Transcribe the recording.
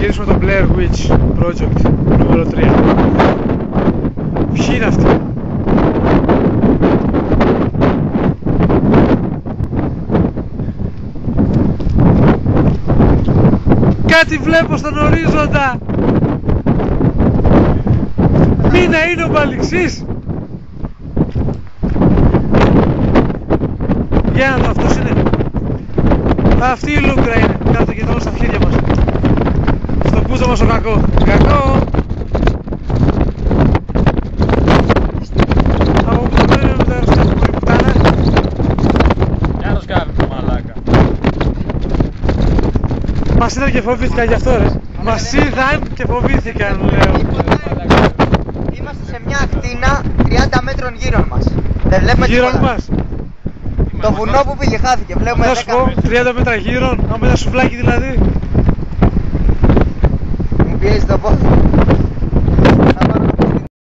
γυρίσουμε το Blair Witch Project νούμερο 3. Ποιοι είναι αυτοί? Κάτι βλέπω στον ορίζοντα! Μήνα είναι ο Μπαλιξής! Για να δω, αυτός είναι. Αυτή η Λούγκρα είναι, κάτω και κοιτάμε στα χέρια μας. Στο πούζο μας ο κακό. Κακό! Από πού το παίρνουμε με τα αεροσκάφη που πουτάνα? Τι αεροσκάφη το μαλάκα? Μας είδαν και φοβήθηκαν γι' αυτό ρε. Μας είδαν και φοβήθηκαν λέω. Είμαστε σε μια ακτίνα 30 μέτρων γύρω μας. Δεν βλέπουμε Γύρω τίποτα. μας. Το βουνό που πήγε χάθηκε, βλέπουμε 10 Να σου πω, 30 μέτρα γύρω, άμα ένα σουβλάκι δηλαδή. Μου πιέζει το πόδι.